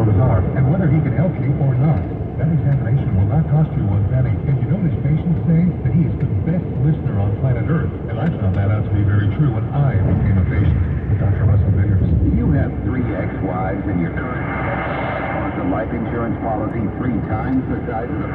from his arm and whether he can help you or not. That examination will not cost you one penny. And you know this patient say that he is the best listener on planet Earth. And I found that out to be very true when I became a patient with Dr. Russell Biggers. You have 3 ex-wives in your current want a life insurance policy 3 times the size of the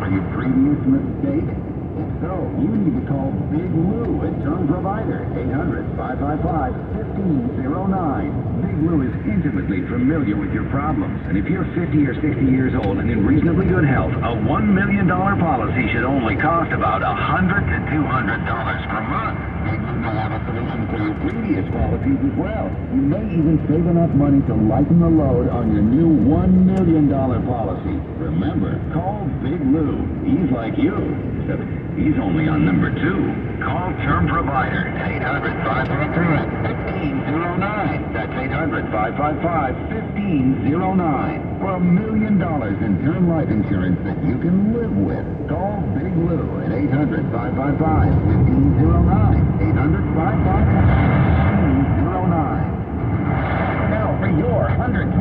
for your previous mistake? If so, you need to call Big Lou at Term Provider, 800-555-1509. Big Lou is intimately familiar with your problems, and if you're 50 or 60 years old and in reasonably good health, a $1 million policy should only cost about $100 to $200 per month. Big Lou may have a solution for your previous policies as well. You may even save enough money to lighten the load on your new $1 million policy. Remember, call Big Lou. He's like you, except he's only on number 2. Call Term Provider at 800-555-1509. That's 800-555-1509. For $1 million in term life insurance that you can live with. Call Big Lou at 800-555-1509. 800-555-1509. Now for your $129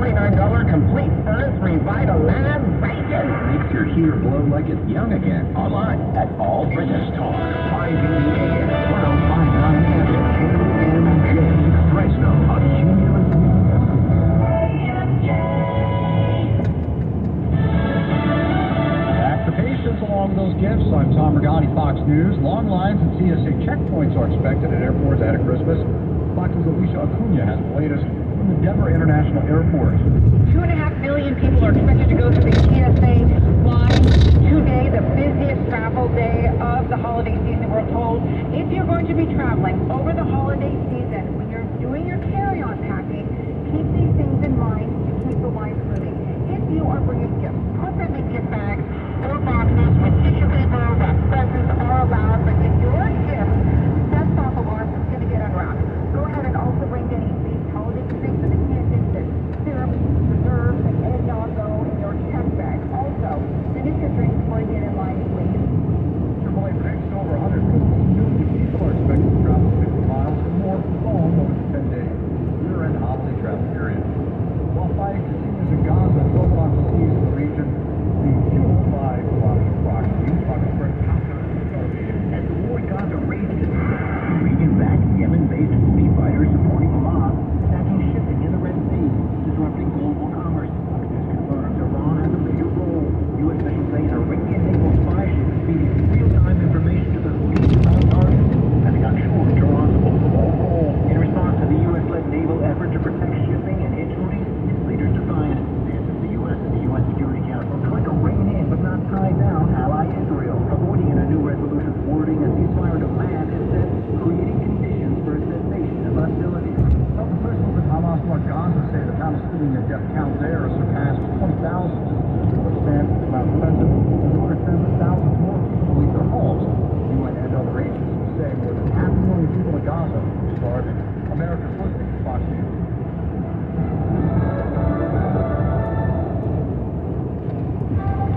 complete First Revitalization. Makes your heater blow like it's young again. Online at all British Talk. 580 AM, 1059 FM, KMJ, Fresno, a cumulus media. Back to patience along those gifts. I'm Tom Regani, Fox News. Long lines and TSA checkpoints are expected at airports ahead of Christmas. Fox's Alicia Acuna has the latest from the Denver International Airport. 2.5 million people are expected to go through the TSA line today, the busiest travel day of the holiday season, we're told. If you're going to be traveling over the holiday season, when you're doing your carry-on packing, keep these things in mind to keep the lines moving. If you are bringing gifts, put them in gift bags or boxes with tissue paper, wrapped presents are allowed, but if your gift sets off alarms, it's going to get unwrapped. Go ahead and also bring any baked holiday treats and the candies, the syrup, preserves, and eggnog go in your check bag. Also, finish your drink before you get in line, please. AAA predicts over 115 million people are expected to travel 50 miles or more from home over the 10 days year-end holiday travel period. While fighting continues in Gaza, global on the seas in the region being fueled by commodity proxies. Fox Sports As the war in Gaza rages, Iranian-backed Yemen-based Houthi fighters supporting Hamas attacking shipping in the Red Sea, disrupting global commerce. This confirms Iran has a major role. U.S. officials say an Iranian naval spy ship is feeding real-time information to the Houthis about targets. Pentagon assured Iran's overall role in response to the U.S.-led naval effort to protect shipping and its Houthis. Its leaders defiant. This is the U.S. and the U.S. Security Council trying to rein in but not tie down ally Israel, avoiding in a new resolution's wording a ceasefire demand instead creating conditions for a cessation of hostilities. Health officials in Hamas-North Gaza say the Palestinian death count there has surpassed 20,000. Which stands at about 207,000 more people leave their homes. UN and other agencies say more than 500,000 people in Gaza are starving. America's listening to Fox News.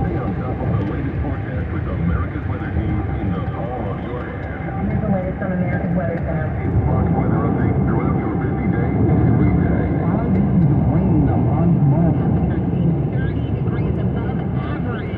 Stay on top of the latest forecast with America's Weather Team in the palm of your hand. Here's the latest from American Weather Center. Fox weather updates throughout your busy day, every day. I'll be in the rain on tomorrow. 30 degrees above average.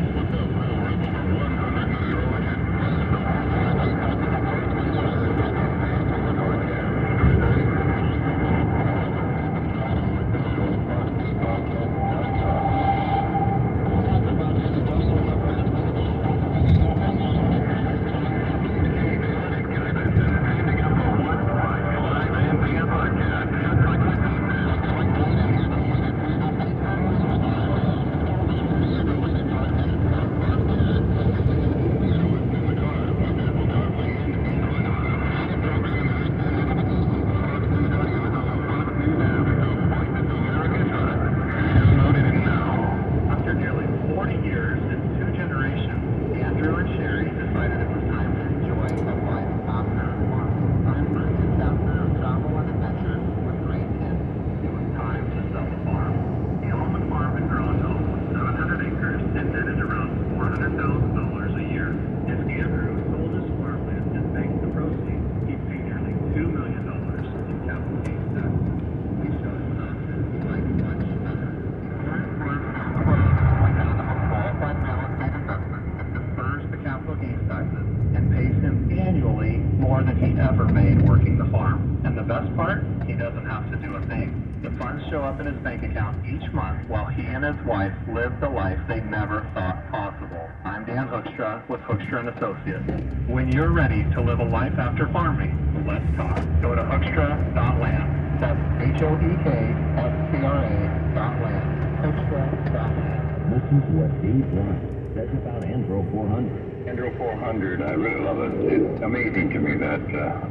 The funds show up in his bank account each month while he and his wife live the life they never thought possible. I'm Dan Hoekstra with Hoekstra & Associates. When you're ready to live a life after farming, let's talk. Go to hoekstra.land. That's HOEKSCRA.land. Hoekstra.land. Listen to what Dave Ryan says about Andro 400. Andro 400, I really love it. It's amazing to me that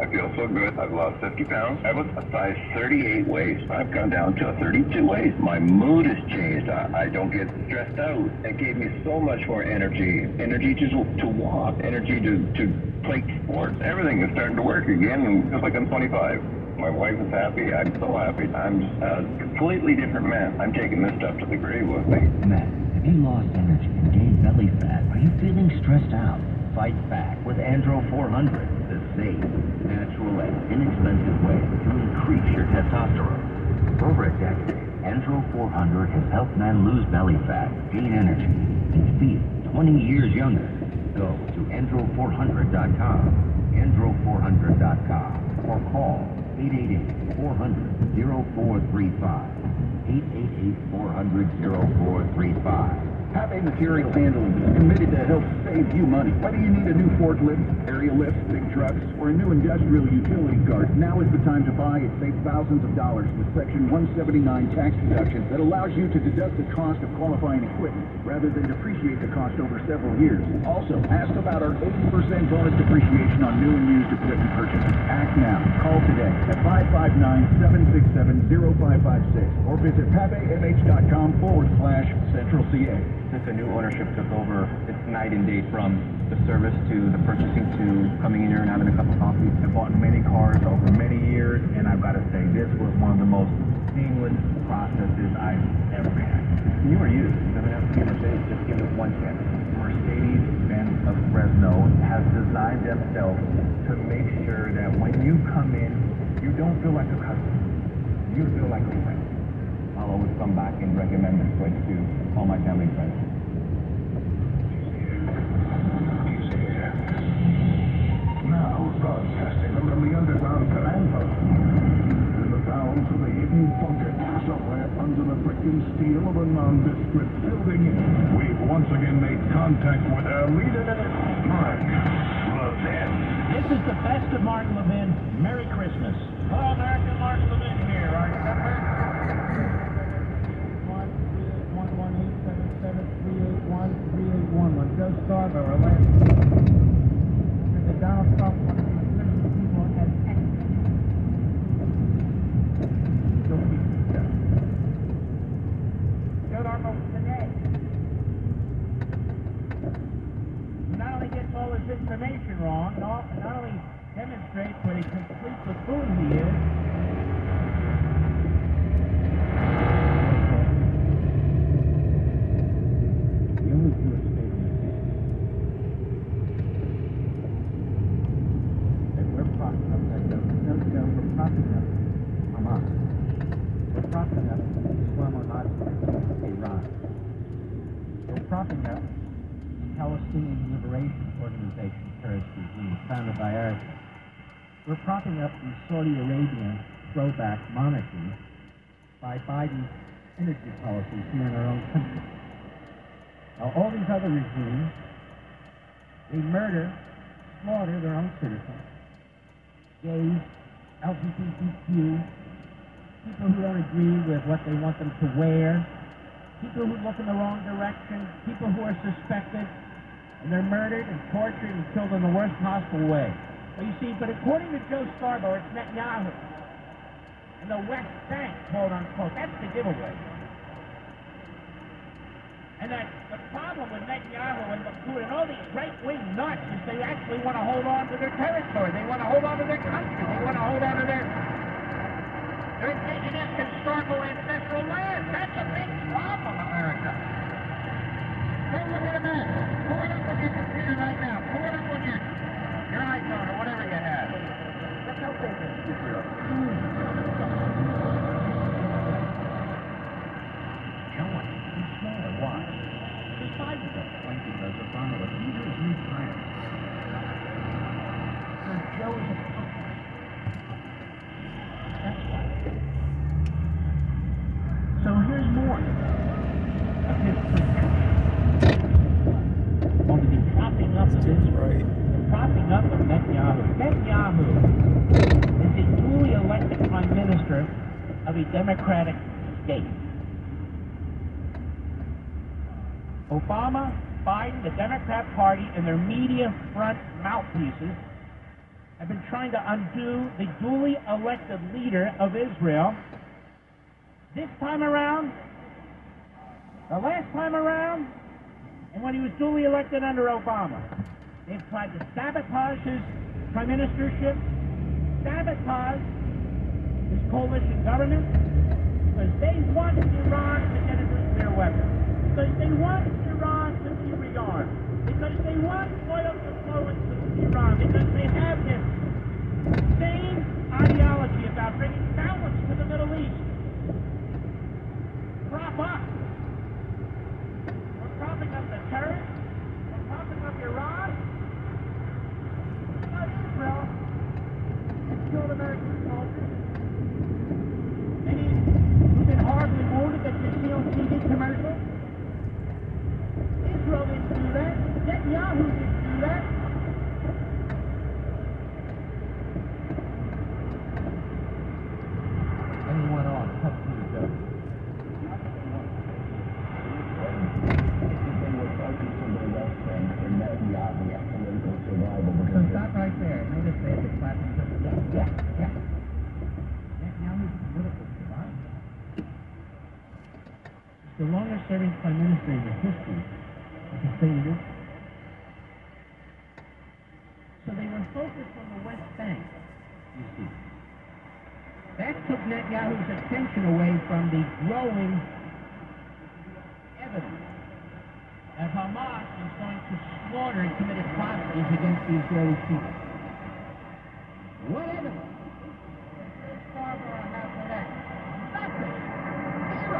I feel so good. I've lost 50 pounds. I was a size 38 waist. I've gone down to a 32 waist. My mood has changed. I don't get stressed out. It gave me so much more energy. Energy to walk. Energy to play sports. Everything is starting to work again, and just like I'm 25. My wife is happy. I'm so happy. I'm a completely different man. I'm taking this stuff to the grave with me. Matt, have you lost energy and gained belly fat? Are you feeling stressed out? Fight back with Andro 400, the safe, natural, and inexpensive way to increase your testosterone. For over a decade, Andro 400 has helped men lose belly fat, gain energy, and feel 20 years younger. Go to andro400.com, andro400.com, or call 888-400-0435. 888-400-0435. Happy Material Handling is committed to help save you money. Whether you need a new forklift, aerial lifts, big trucks, or a new industrial utility cart, now is the time to buy and save thousands of dollars with Section 179 tax deduction that allows you to deduct the cost of qualifying equipment rather than depreciate the cost over several years. Also, ask about our 80% bonus depreciation on new and used equipment purchases. Act now. Call today at 559-767-0556 or visit papemh.com/CentralCA. Since the new ownership took over, it's night and day from the service to the purchasing to coming in here and having a cup of coffee. I've bought many cars over many years, and I've got to say, this was one of the most seamless processes I've ever had. New or used? It doesn't have to be Mercedes, just give it one chance. Mercedes-Benz of Fresno has designed themselves to make sure that when you come in, you don't feel like a customer. You feel like a friend. I'll always come back and recommend this place to all my family and friends. Now broadcasting from the underground Vallejo. In the bowels of a hidden bunker, somewhere under the brick and steel of a nondescript building, we've once again made contact with our leader, Mark Levin. This is the best of Mark Levin. Merry Christmas. Hello, American. Mark Levin here. Are you number? 1-877-381-381. Joe Scarborough, last the Donald Trump one of the people has don't be Joe Darbo today. Not only gets all his information wrong, not only demonstrates what a complete buffoon he is. Palestinian Liberation Organization, terrorist regime founded by Arabs. We're propping up the Saudi Arabian throwback monarchy by Biden's energy policies here in our own country. Now, all these other regimes, they murder, slaughter their own citizens, gays, LGBTQ, people who don't agree with what they want them to wear, people who look in the wrong direction, people who are suspected, and they're murdered and tortured and killed in the worst possible way. Well, you see, but according to Joe Scarborough, it's Netanyahu and the West Bank, quote unquote. That's the giveaway. And that the problem with Netanyahu and Likud and all these right-wing nuts is they actually want to hold on to their territory. They want to hold on to their country. They want to hold on to their indigenous historical ancestral land. That's a big problem, America. Take a look at a map. Pull it up on your computer right now. Pull it up on your iPhone or whatever you have. Look how big this is. John, he's smaller. Why? The size of the plane because of Donald. These are his new plans. Joe is a puppet. That's why. even more of his protection. Over the propping up of Israel. The propping up of Netanyahu. Netanyahu is the duly elected prime minister of a democratic state. Obama, Biden, the Democrat Party, and their media front mouthpieces have been trying to undo the duly elected leader of Israel. This time around, the last time around, and when he was duly elected under Obama, they've tried to sabotage his prime ministership, sabotage his coalition government, because they want Iran to get a nuclear weapon, because they want Iran to be rearmed, because they want oil to flow into Iran, because they have this same ideology about bringing balance to the Middle East. Prop up. We're propping up the terrorists. We're propping up Iran. Not Israel. It's killed American soldiers. Many who've been horribly wounded that you see on TV commercials. Israel didn't do that. Netanyahu didn't do that. And he went on. Cut to the joke. So stop right there. Notice they have the clapping for the joke. Yeah. Netanyahu's a political survivor. It's the longest serving prime minister in the history of the state of Israel. So they were focused on the West Bank, you see. That took Netanyahu's attention away from the growing evidence that Hamas is going to slaughter and commit atrocities against the Israeli people. What evidence? Scarborough has for that? Nothing. Zero.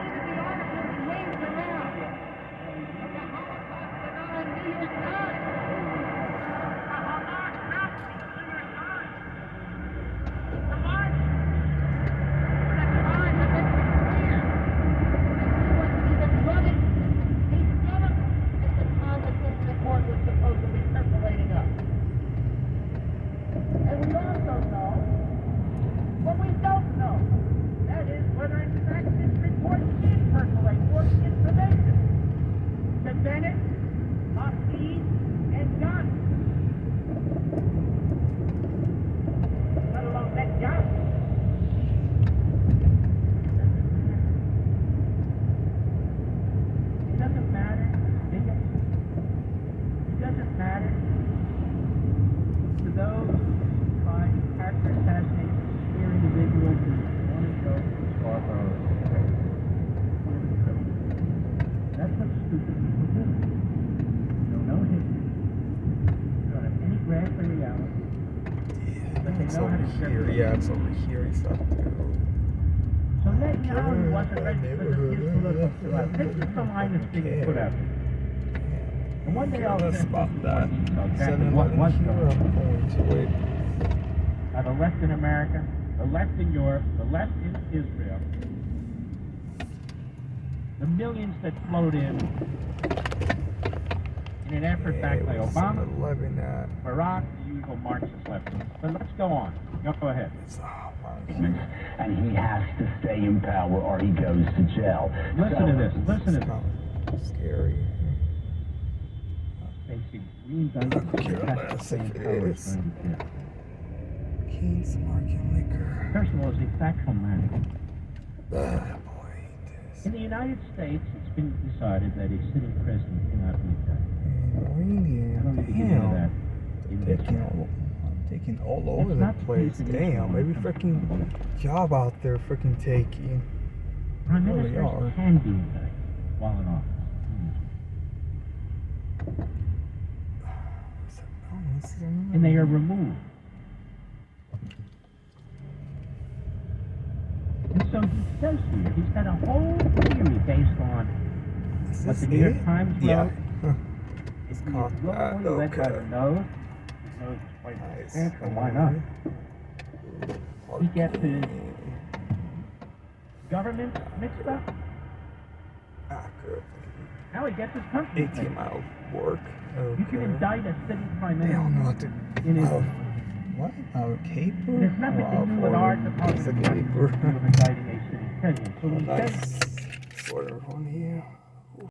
Even the article that waved around of the Holocaust denial in New York Times. The Hamas mouthpiece in New York Times. Hamas. For the time that makes it clear. Even running these stomachs at the time that this report was supposed to be circulating up. And we also know what we don't know. That is whether in fact this report did percolate more information to Bennett, Hafid, and Gandhi. Let alone Netanyahu. It doesn't matter. It doesn't matter to those trying to character assassinate clear individuals who want to go to Scarborough. That's what stupid people do. They don't know history. They don't have any grasp of reality. But they It's know how over to share here. it. Yeah, it's over here. He's up there. So Netanyahu wasn't ready for his political survival. This is the line that's being put out there. And one day I'll Let's say stop that. exactly what was here. going I'm on. going to it. By the left in America, the left in Europe, the left in Israel. The millions that flowed in an effort backed by Obama, 11 at. Barack, the usual Marxist leftists. But let's go on. Go ahead. And he has to stay in power or he goes to jail. Listen to this. Listen to this. Scary. Facing green diamonds. Keen smoking liquor. First of all, it's a factual matter. Boy, In the United States, it's been decided that a sitting president cannot be indicted. I don't need to get into that. I'm taking all over That's the not the place. case in Damn, Israel. every freaking job out there freaking taking. Prime Really ministers are. can be indicted while in office. And they are removed. And so he says here, he's got a whole theory based on what the New York Times wrote. Yeah. It's caught that, led by the okay. nose. His nose is quite substantial. Why not? He gets his government, mix it up. Ah, good. How he gets his country. 18 mile work. Okay. You can indict a sitting prime They minister. don't know what to. In his, What? Oh, caper? There's nothing to do with our department It's a of caper. indicting a sitting president. So when he says Nice sort of one here.